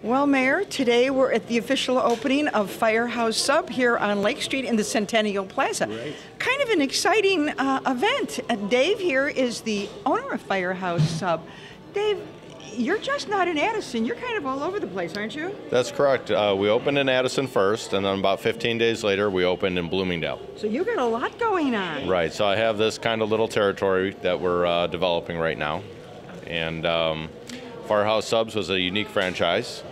Well, Mayor, today we're at the official opening of Firehouse Sub here on Lake Street in the Centennial Plaza. Right. Kind of an exciting event. Dave here is the owner of Firehouse Sub. Dave, you're just not in Addison. You're kind of all over the place, aren't you? That's correct. We opened in Addison first, and then about 15 days later, we opened in Bloomingdale. So you got a lot going on. Right. So I have this kind of little territory that we're developing right now. And Firehouse Subs was a unique franchise.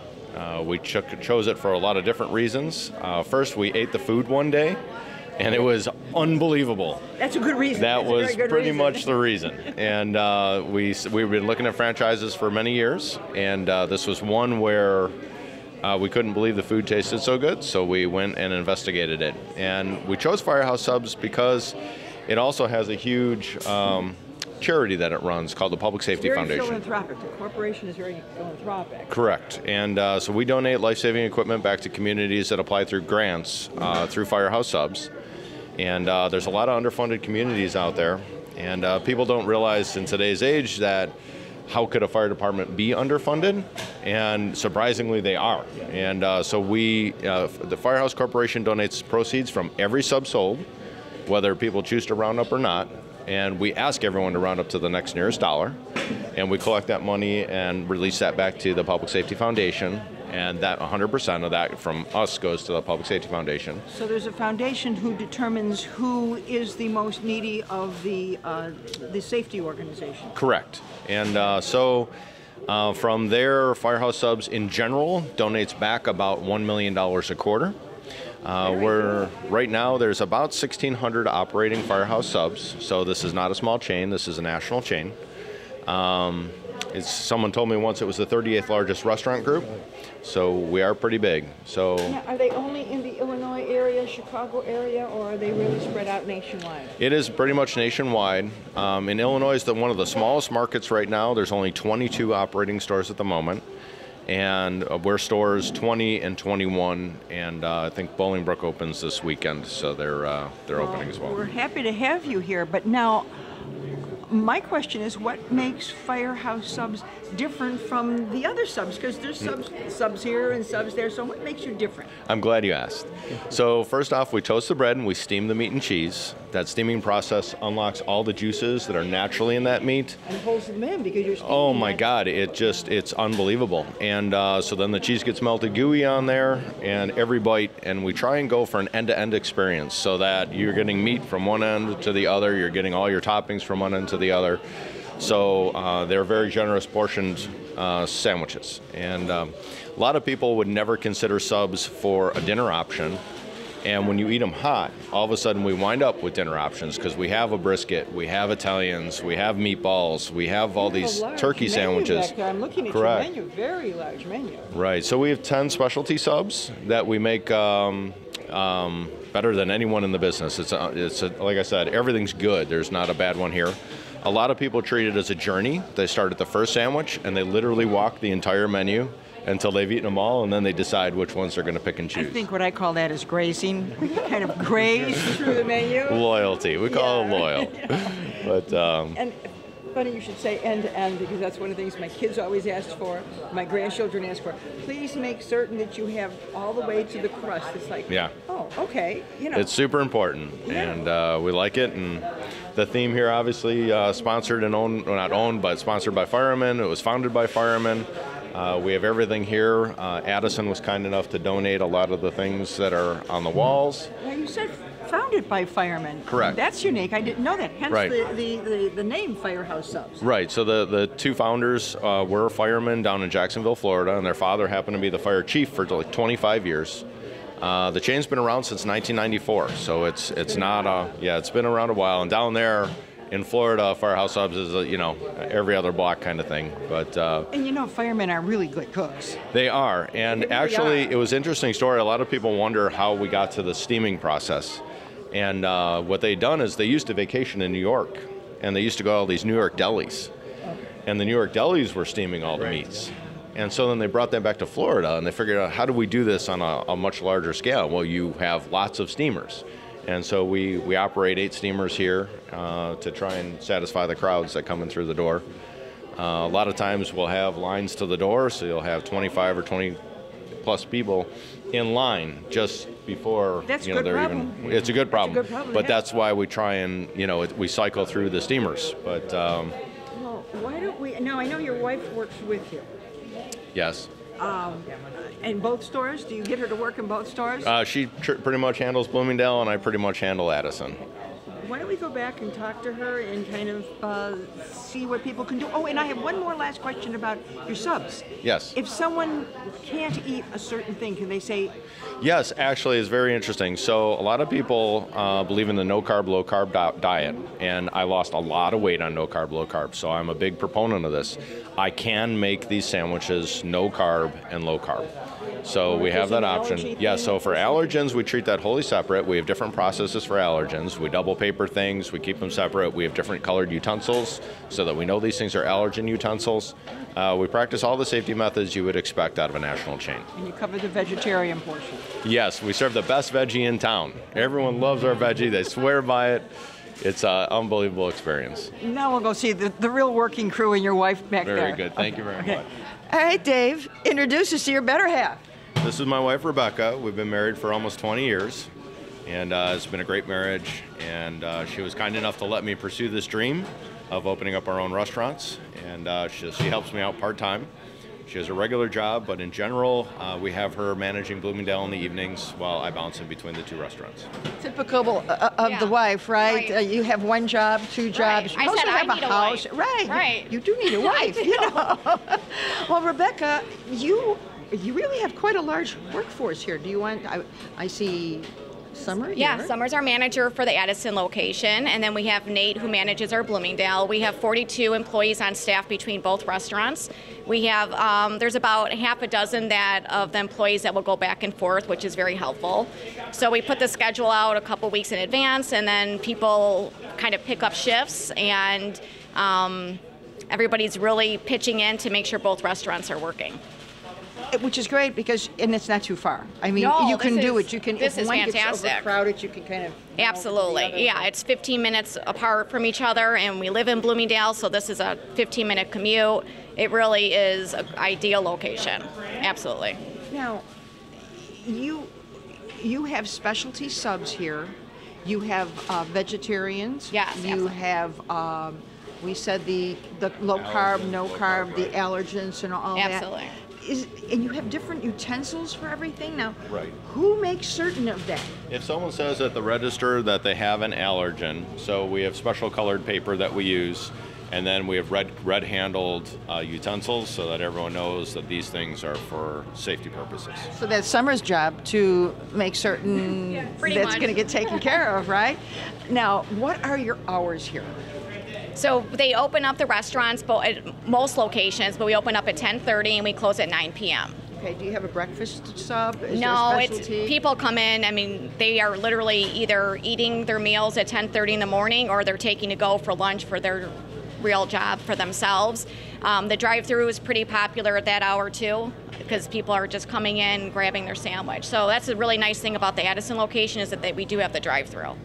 We chose it for a lot of different reasons. First, we ate the food one day, and it was unbelievable. That's a good reason. That That's was pretty reason. much the reason. And we've been looking at franchises for many years, and this was one where we couldn't believe the food tasted so good, so we went and investigated it. And we chose Firehouse Subs because it also has a huge charity that it runs called the Public Safety Foundation. Very philanthropic. The corporation is very philanthropic. Correct. And so we donate life-saving equipment back to communities that apply through grants through Firehouse Subs. And there's a lot of underfunded communities out there. And people don't realize in today's age that how could a fire department be underfunded? And surprisingly, they are. And so the Firehouse Corporation donates proceeds from every sub sold, whether people choose to round up or not. And we ask everyone to round up to the next nearest dollar, and we collect that money and release that back to the Public Safety Foundation, and that 100% of that from us goes to the Public Safety Foundation. So there's a foundation who determines who is the most needy of the safety organization. Correct. And from there, Firehouse Subs in general donates back about $1 million a quarter. Right now there's about 1,600 operating Firehouse Subs, so this is not a small chain, this is a national chain. Someone told me once it was the 38th largest restaurant group, so we are pretty big. So now, are they only in the Illinois area, Chicago area, or are they really spread out nationwide? It is pretty much nationwide. In Illinois is one of the smallest markets right now. There's only 22 operating stores at the moment. And we're stores 20 and 21, and I think Bolingbrook opens this weekend, so they're opening as well. We're happy to have you here, but now my question is, what makes Firehouse Subs different from the other subs? Because there's subs here and subs there, so what makes you different? I'm glad you asked. So first off, we toast the bread and we steam the meat and cheese. That steaming process unlocks all the juices that are naturally in that meat. And holds them in because you're steaming. Oh my God, it's unbelievable. And so then the cheese gets melted gooey on there, and every bite, and we try and go for an end-to-end experience so that you're getting meat from one end to the other, you're getting all your toppings from one end to the other. So they're very generous portioned sandwiches. And a lot of people would never consider subs for a dinner option. And when you eat them hot, all of a sudden we wind up with dinner options because we have a brisket, we have Italians, we have meatballs, we have all these turkey sandwiches. Back there. I'm looking at Correct. your menu, very large menu. Right, so we have 10 specialty subs that we make better than anyone in the business. Like I said, everything's good. There's not a bad one here. A lot of people treat it as a journey. They start at the first sandwich and they literally walk the entire menu until they've eaten them all, and then they decide which ones they're going to pick and choose. I think what I call that is grazing. We kind of graze through the menu. Loyalty. We call it loyal. Yeah. But and funny you should say end to end, because that's one of the things my kids always ask for, my grandchildren ask for. Please make certain that you have all the way to the crust. It's like, yeah. Oh, okay. It's super important, and we like it. And the theme here, obviously, sponsored and owned, well, not owned, but sponsored by firemen. It was founded by firemen. We have everything here. Addison was kind enough to donate a lot of the things that are on the walls. Well, you said founded by firemen. Correct. That's unique. I didn't know that. Hence right. the name Firehouse Subs. Right. So the two founders were firemen down in Jacksonville, Florida, and their father happened to be the fire chief for like 25 years. The chain's been around since 1994, so it's been around a while. And down there in Florida, Firehouse Subs is every other block kind of thing. But and firemen are really good cooks. They are, and really actually, are. It was an interesting story. A lot of people wonder how we got to the steaming process. And what they'd done is they used to vacation in New York, and they used to go to all these New York delis, and the New York delis were steaming all the meats. And so then they brought that back to Florida, and they figured out, how do we do this on a much larger scale? Well, you have lots of steamers. And so we operate 8 steamers here to try and satisfy the crowds that come in through the door. A lot of times we'll have lines to the door, so you'll have 25 or 20 plus people in line just before That's you know a good they're problem. even. It's a good problem, good problem to but have. that's why we try and we cycle through the steamers. But Well, why don't we? Now I know your wife works with you. yes, In both stores? Do you get her to work in both stores? she pretty much handles Bloomingdale, and I pretty much handle Addison. Why don't we go back and talk to her and kind of see what people can do? Oh, and I have one more last question about your subs. Yes. If someone can't eat a certain thing, can they say, Yes, actually, it's very interesting. So a lot of people believe in the no carb, low carb diet, and I lost a lot of weight on no carb, low carb. So I'm a big proponent of this. I can make these sandwiches no carb and low carb. So we have that option. Yeah, so for allergens, we treat that wholly separate. We have different processes for allergens. We double paper things. We keep them separate. We have different colored utensils so that we know these things are allergen utensils. We practice all the safety methods you would expect out of a national chain. and you cover the vegetarian portion? Yes, we serve the best veggie in town. Everyone loves our veggie. They swear by it. It's an unbelievable experience. Now we'll go see the real working crew and your wife back there. Very good. Thank you very much. All right, Dave, introduce us to your better half. This is my wife, Rebecca. We've been married for almost 20 years, and it's been a great marriage. And she was kind enough to let me pursue this dream of opening up our own restaurants. And she helps me out part-time. She has a regular job, but in general, we have her managing Bloomingdale in the evenings while I bounce in between the two restaurants. Typical of the wife, right? Right. You have one job, two jobs. I You also said have I need a house. wife. Right. Right. You do need a wife, you know. Well, Rebecca, you really have quite a large workforce here. Do you want? I see Summer. Yeah, here. Summer's our manager for the Addison location, and then we have Nate who manages our Bloomingdale. We have 42 employees on staff between both restaurants. We have, there's about half a dozen of the employees that will go back and forth, which is very helpful. So we put the schedule out a couple weeks in advance, and then people kind of pick up shifts, and everybody's really pitching in to make sure both restaurants are working. Which is great because, and it's not too far. I mean, No, you can this do is- it. You can. this If is one gets fantastic. overcrowded, you can kind of. Absolutely. Yeah, it's 15 minutes apart from each other, and we live in Bloomingdale, so this is a 15-minute commute. It really is an ideal location. Absolutely. Now, you have specialty subs here. You have vegetarians. Yes, You absolutely. have. We said the low carb, no carb, the allergens, and all Absolutely. that. And you have different utensils for everything. Now, Right. who makes certain of that? If someone says at the register that they have an allergen, so we have special colored paper that we use, and then we have red handled utensils so that everyone knows that these things are for safety purposes. So that's Summer's job to make certain pretty that's much. going to get taken care of, right? Now, what are your hours here? So they open up the restaurants at most locations, but we open up at 10:30 and we close at 9 p.m. Okay, do you have a breakfast sub? Is No, there a it's specialty? people come in. I mean, they are literally either eating their meals at 10:30 in the morning, or they're taking to go for lunch for their real job for themselves. The drive-through is pretty popular at that hour too, because people are just coming in, grabbing their sandwich. So that's a really nice thing about the Addison location is that we do have the drive-through.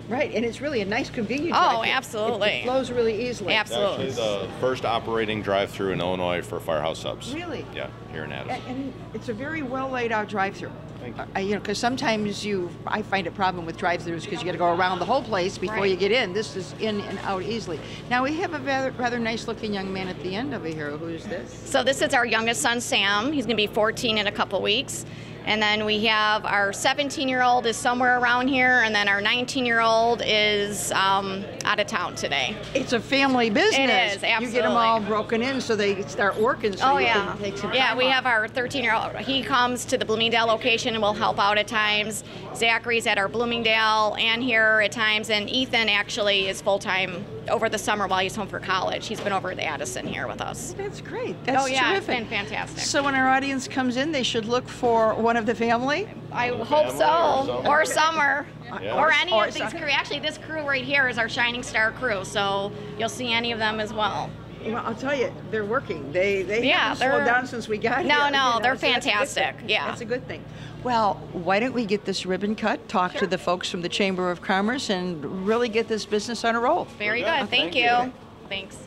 Right, and it's really a nice, convenient. Oh, drive-thru. absolutely. It flows really easily. Absolutely. It's actually the first operating drive-through in Illinois for Firehouse subs. Really? Yeah, here in Addison. And it's a very well laid out drive-through. Thank you. You know, because sometimes I find a problem with drive-thrus because you got to go around the whole place before Right. you get in. This is in and out easily. Now we have a rather nice-looking young man at the end over here. Who's this? So this is our youngest son, Sam. He's going to be 14 in a couple weeks. And then we have our 17-year-old is somewhere around here, and then our 19-year-old is out of town today. It's a family business. It is, You get them all absolutely. broken in so they start working. So Oh you yeah, can take some yeah. time We off. have our 13-year-old. He comes to the Bloomingdale location and will help out at times. Zachary's at our Bloomingdale and here at times, and Ethan actually is full time over the summer while he's home for college. He's been over at Addison here with us. That's great. That's Oh, yeah, it's terrific. been fantastic. So when our audience comes in, they should look for one of the family. I hope family so, or or summer, Yeah. or any Or of these summer. crew. Actually, this crew right here is our Shining Star crew, so you'll see any of them as well. Well, I'll tell you, they're working. They Yeah, haven't slowed they're- down since we got No, here. no, they're so that's a good fantastic. thing. Yeah. That's a good thing. Well, why don't we get this ribbon cut, talk to the folks from the Chamber of Commerce, and really get this business on a roll. Very Very good. good. Thank Thank you. you. Thanks.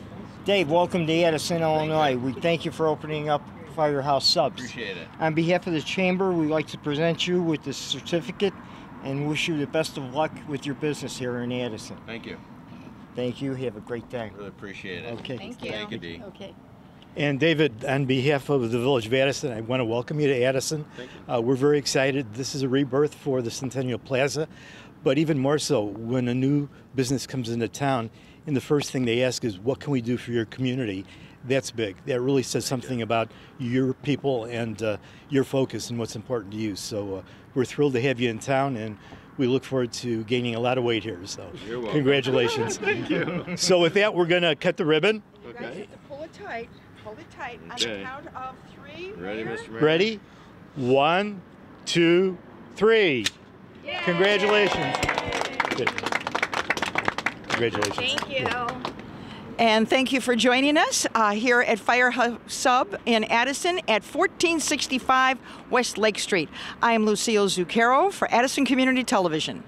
Dave, welcome to Addison, Illinois. We thank you for opening up Firehouse Subs. Appreciate it. On behalf of the Chamber, we'd like to present you with this certificate and wish you the best of luck with your business here in Addison. Thank you. Thank you. Have a great day. Really appreciate it. Okay. Thank you. Thank you, Dee. Okay. And David, on behalf of the Village of Addison, I want to welcome you to Addison. Thank you. We're very excited. This is a rebirth for the Centennial Plaza, but even more so when a new business comes into town, and the first thing they ask is, what can we do for your community? That's big. That really says something about your people and your focus and what's important to you. So we're thrilled to have you in town, and we look forward to gaining a lot of weight here. So You're welcome. congratulations. Thank you. So with that, we're going to cut the ribbon. Okay. Pull it tight. Hold it tight. On Okay. the count of 3. Ready, Mayor? Mr. Mayor? Ready? 1, 2, 3. Congratulations. Good. Congratulations. Thank you. And thank you for joining us here at Firehouse Sub in Addison at 1465 West Lake Street. I am Lucille Zucchero for Addison Community Television.